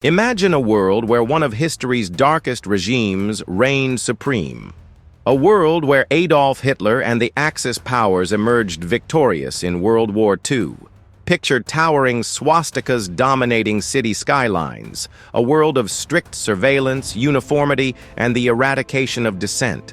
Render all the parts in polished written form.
Imagine a world where one of history's darkest regimes reigned supreme. A world where Adolf Hitler and the Axis powers emerged victorious in World War II. Picture towering swastikas dominating city skylines, a world of strict surveillance, uniformity, and the eradication of dissent.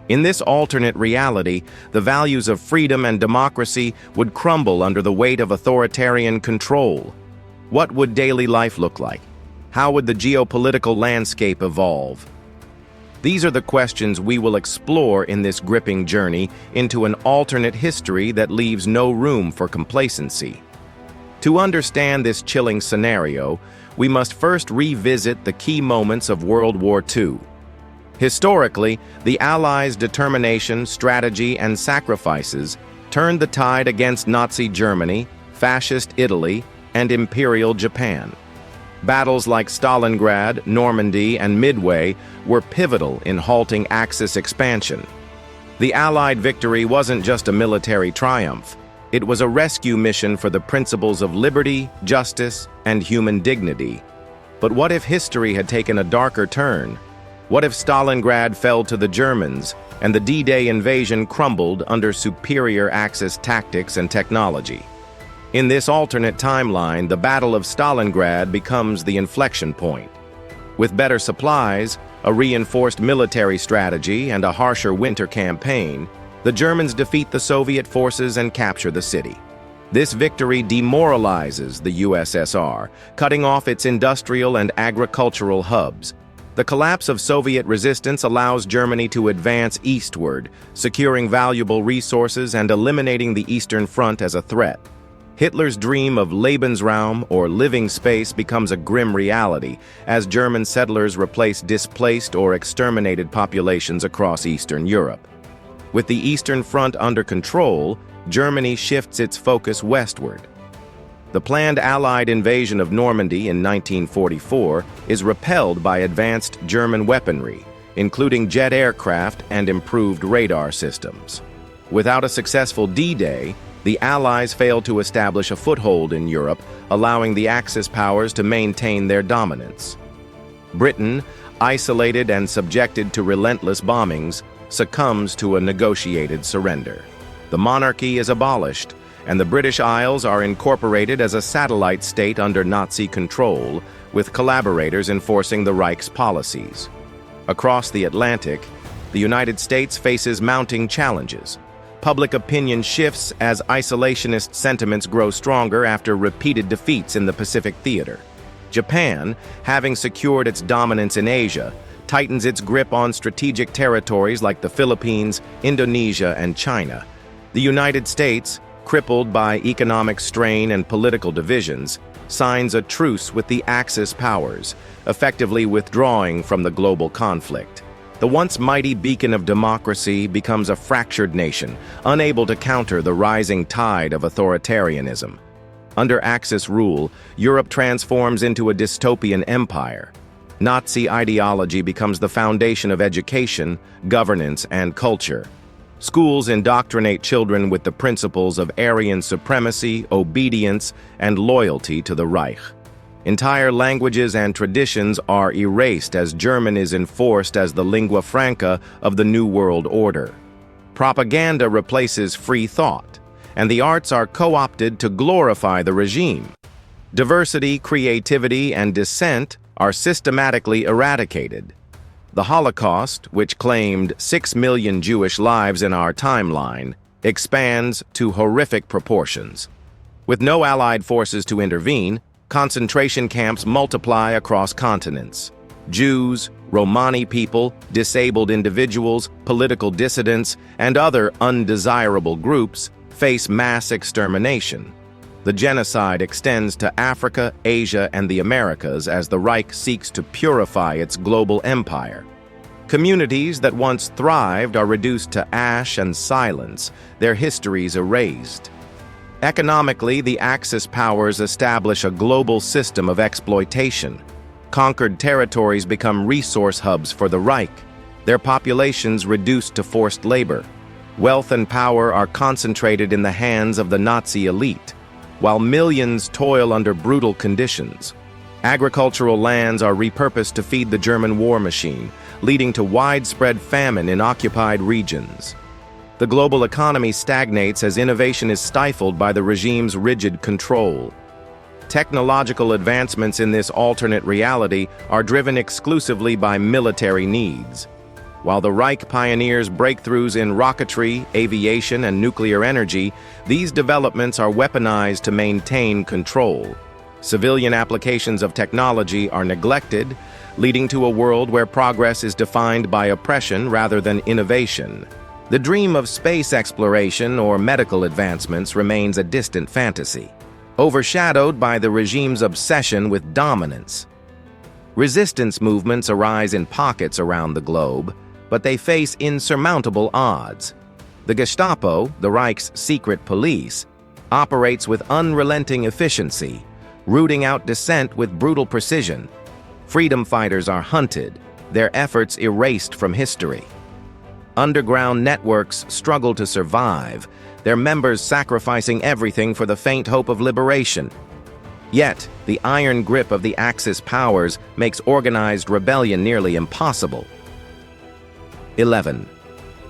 In this alternate reality, the values of freedom and democracy would crumble under the weight of authoritarian control. What would daily life look like? How would the geopolitical landscape evolve? These are the questions we will explore in this gripping journey into an alternate history that leaves no room for complacency. To understand this chilling scenario, we must first revisit the key moments of World War II. Historically, the Allies' determination, strategy, and sacrifices turned the tide against Nazi Germany, Fascist Italy, and Imperial Japan. Battles like Stalingrad, Normandy, and Midway were pivotal in halting Axis expansion. The Allied victory wasn't just a military triumph. It was a rescue mission for the principles of liberty, justice, and human dignity. But what if history had taken a darker turn? What if Stalingrad fell to the Germans and the D-Day invasion crumbled under superior Axis tactics and technology? In this alternate timeline, the Battle of Stalingrad becomes the inflection point. With better supplies, a reinforced military strategy, and a harsher winter campaign, the Germans defeat the Soviet forces and capture the city. This victory demoralizes the USSR, cutting off its industrial and agricultural hubs. The collapse of Soviet resistance allows Germany to advance eastward, securing valuable resources and eliminating the Eastern Front as a threat. Hitler's dream of Lebensraum, or living space, becomes a grim reality as German settlers replace displaced or exterminated populations across Eastern Europe. With the Eastern Front under control, Germany shifts its focus westward. The planned Allied invasion of Normandy in 1944 is repelled by advanced German weaponry, including jet aircraft and improved radar systems. Without a successful D-Day, the Allies failed to establish a foothold in Europe, allowing the Axis powers to maintain their dominance. Britain, isolated and subjected to relentless bombings, succumbs to a negotiated surrender. The monarchy is abolished, and the British Isles are incorporated as a satellite state under Nazi control, with collaborators enforcing the Reich's policies. Across the Atlantic, the United States faces mounting challenges. Public opinion shifts as isolationist sentiments grow stronger after repeated defeats in the Pacific theater. Japan, having secured its dominance in Asia, tightens its grip on strategic territories like the Philippines, Indonesia, and China. The United States, crippled by economic strain and political divisions, signs a truce with the Axis powers, effectively withdrawing from the global conflict. The once mighty beacon of democracy becomes a fractured nation, unable to counter the rising tide of authoritarianism. Under Axis rule, Europe transforms into a dystopian empire. Nazi ideology becomes the foundation of education, governance, and culture. Schools indoctrinate children with the principles of Aryan supremacy, obedience, and loyalty to the Reich. Entire languages and traditions are erased as German is enforced as the lingua franca of the New World Order. Propaganda replaces free thought, and the arts are co-opted to glorify the regime. Diversity, creativity, and dissent are systematically eradicated. The Holocaust, which claimed 6 million Jewish lives in our timeline, expands to horrific proportions. With no Allied forces to intervene, concentration camps multiply across continents. Jews, Romani people, disabled individuals, political dissidents, and other undesirable groups face mass extermination. The genocide extends to Africa, Asia, and the Americas as the Reich seeks to purify its global empire. Communities that once thrived are reduced to ash and silence, their histories erased. Economically, the Axis powers establish a global system of exploitation. Conquered territories become resource hubs for the Reich, their populations reduced to forced labor. Wealth and power are concentrated in the hands of the Nazi elite, while millions toil under brutal conditions. Agricultural lands are repurposed to feed the German war machine, leading to widespread famine in occupied regions. The global economy stagnates as innovation is stifled by the regime's rigid control. Technological advancements in this alternate reality are driven exclusively by military needs. While the Reich pioneers breakthroughs in rocketry, aviation, and nuclear energy, these developments are weaponized to maintain control. Civilian applications of technology are neglected, leading to a world where progress is defined by oppression rather than innovation. The dream of space exploration or medical advancements remains a distant fantasy, overshadowed by the regime's obsession with dominance. Resistance movements arise in pockets around the globe, but they face insurmountable odds. The Gestapo, the Reich's secret police, operates with unrelenting efficiency, rooting out dissent with brutal precision. Freedom fighters are hunted, their efforts erased from history. Underground networks struggle to survive, their members sacrificing everything for the faint hope of liberation. Yet, the iron grip of the Axis powers makes organized rebellion nearly impossible. 11.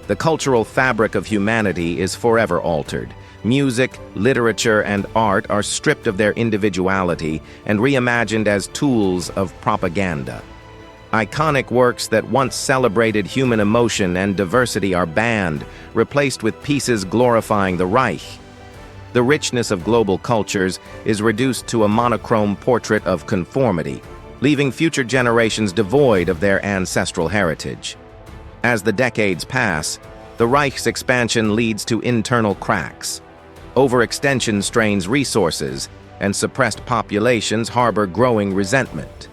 The cultural fabric of humanity is forever altered. Music, literature, and art are stripped of their individuality and reimagined as tools of propaganda. Iconic works that once celebrated human emotion and diversity are banned, replaced with pieces glorifying the Reich. The richness of global cultures is reduced to a monochrome portrait of conformity, leaving future generations devoid of their ancestral heritage. As the decades pass, the Reich's expansion leads to internal cracks. Overextension strains resources, and suppressed populations harbor growing resentment.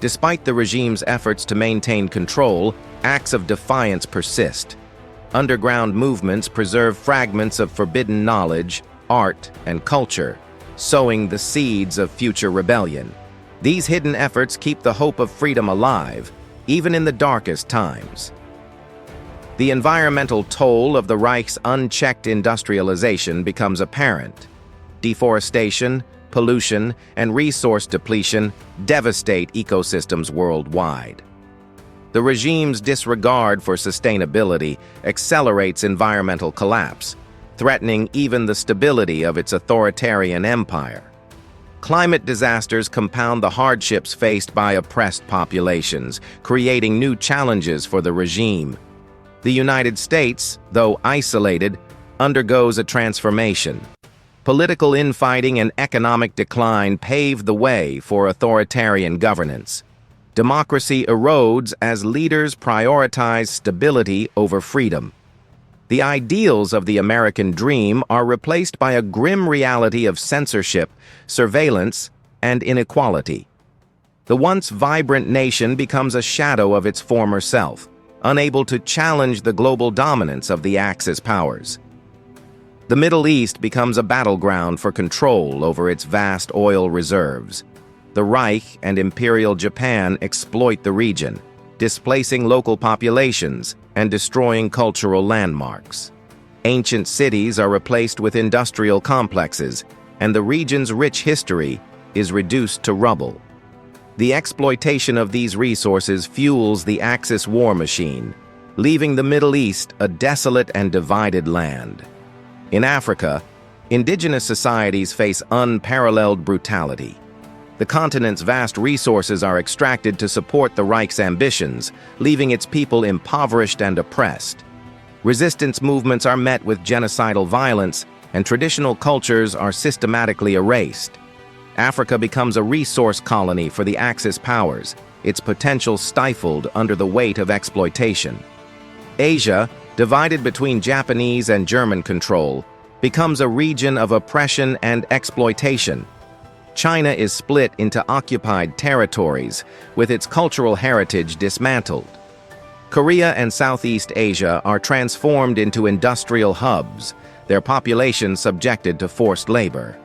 Despite the regime's efforts to maintain control, acts of defiance persist. Underground movements preserve fragments of forbidden knowledge, art, and culture, sowing the seeds of future rebellion. These hidden efforts keep the hope of freedom alive, even in the darkest times. The environmental toll of the Reich's unchecked industrialization becomes apparent. Deforestation, pollution, and resource depletion devastate ecosystems worldwide. The regime's disregard for sustainability accelerates environmental collapse, threatening even the stability of its authoritarian empire. Climate disasters compound the hardships faced by oppressed populations, creating new challenges for the regime. The United States, though isolated, undergoes a transformation. Political infighting and economic decline pave the way for authoritarian governance. Democracy erodes as leaders prioritize stability over freedom. The ideals of the American dream are replaced by a grim reality of censorship, surveillance, and inequality. The once vibrant nation becomes a shadow of its former self, unable to challenge the global dominance of the Axis powers. The Middle East becomes a battleground for control over its vast oil reserves. The Reich and Imperial Japan exploit the region, displacing local populations and destroying cultural landmarks. Ancient cities are replaced with industrial complexes, and the region's rich history is reduced to rubble. The exploitation of these resources fuels the Axis war machine, leaving the Middle East a desolate and divided land. In Africa, indigenous societies face unparalleled brutality. The continent's vast resources are extracted to support the Reich's ambitions, leaving its people impoverished and oppressed. Resistance movements are met with genocidal violence, and traditional cultures are systematically erased. Africa becomes a resource colony for the Axis powers, its potential stifled under the weight of exploitation. Asia, divided between Japanese and German control, becomes a region of oppression and exploitation. China is split into occupied territories, with its cultural heritage dismantled. Korea and Southeast Asia are transformed into industrial hubs, their population subjected to forced labor.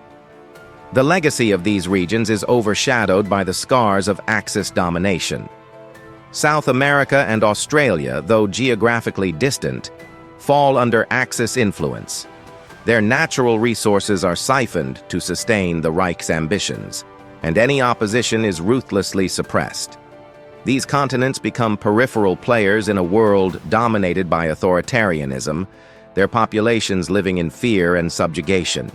The legacy of these regions is overshadowed by the scars of Axis domination. South America and Australia, though geographically distant, fall under Axis influence. Their natural resources are siphoned to sustain the Reich's ambitions. and any opposition is ruthlessly suppressed. These continents become peripheral players in a world dominated by authoritarianism, their populations living in fear and subjugation.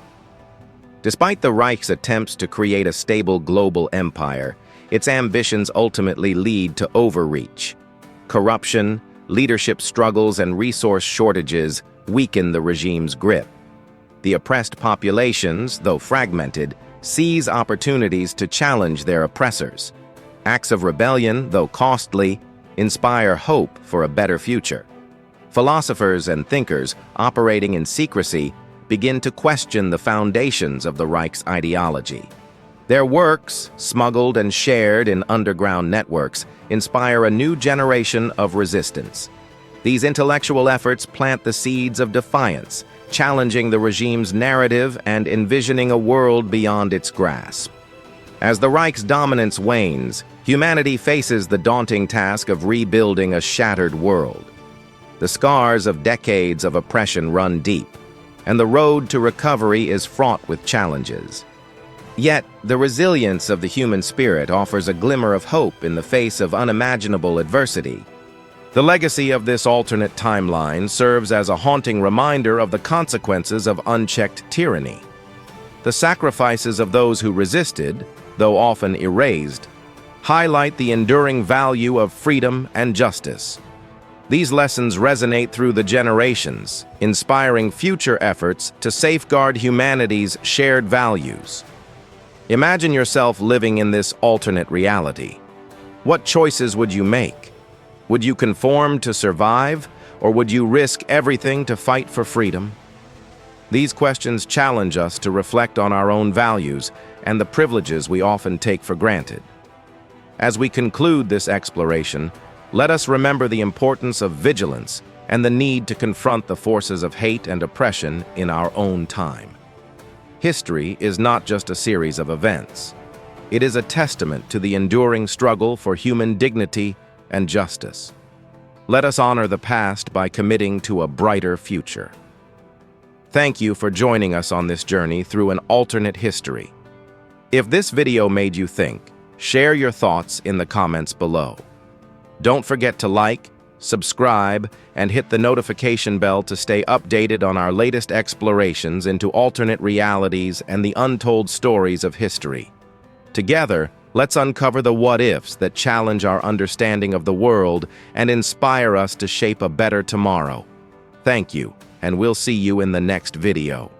Despite the Reich's attempts to create a stable global empire, its ambitions ultimately lead to overreach. Corruption, leadership struggles, and resource shortages weaken the regime's grip. The oppressed populations, though fragmented, seize opportunities to challenge their oppressors. Acts of rebellion, though costly, inspire hope for a better future. Philosophers and thinkers operating in secrecy begin to question the foundations of the Reich's ideology. Their works, smuggled and shared in underground networks, inspire a new generation of resistance. These intellectual efforts plant the seeds of defiance, challenging the regime's narrative and envisioning a world beyond its grasp. As the Reich's dominance wanes, humanity faces the daunting task of rebuilding a shattered world. The scars of decades of oppression run deep, and the road to recovery is fraught with challenges. Yet, the resilience of the human spirit offers a glimmer of hope in the face of unimaginable adversity. The legacy of this alternate timeline serves as a haunting reminder of the consequences of unchecked tyranny. The sacrifices of those who resisted, though often erased, highlight the enduring value of freedom and justice. These lessons resonate through the generations, inspiring future efforts to safeguard humanity's shared values. Imagine yourself living in this alternate reality. What choices would you make? Would you conform to survive, or would you risk everything to fight for freedom? These questions challenge us to reflect on our own values and the privileges we often take for granted. As we conclude this exploration, let us remember the importance of vigilance and the need to confront the forces of hate and oppression in our own time. History is not just a series of events. It is a testament to the enduring struggle for human dignity and justice. Let us honor the past by committing to a brighter future. Thank you for joining us on this journey through an alternate history. If this video made you think, share your thoughts in the comments below. Don't forget to like, subscribe, and hit the notification bell to stay updated on our latest explorations into alternate realities and the untold stories of history. Together, let's uncover the what-ifs that challenge our understanding of the world and inspire us to shape a better tomorrow. Thank you, and we'll see you in the next video.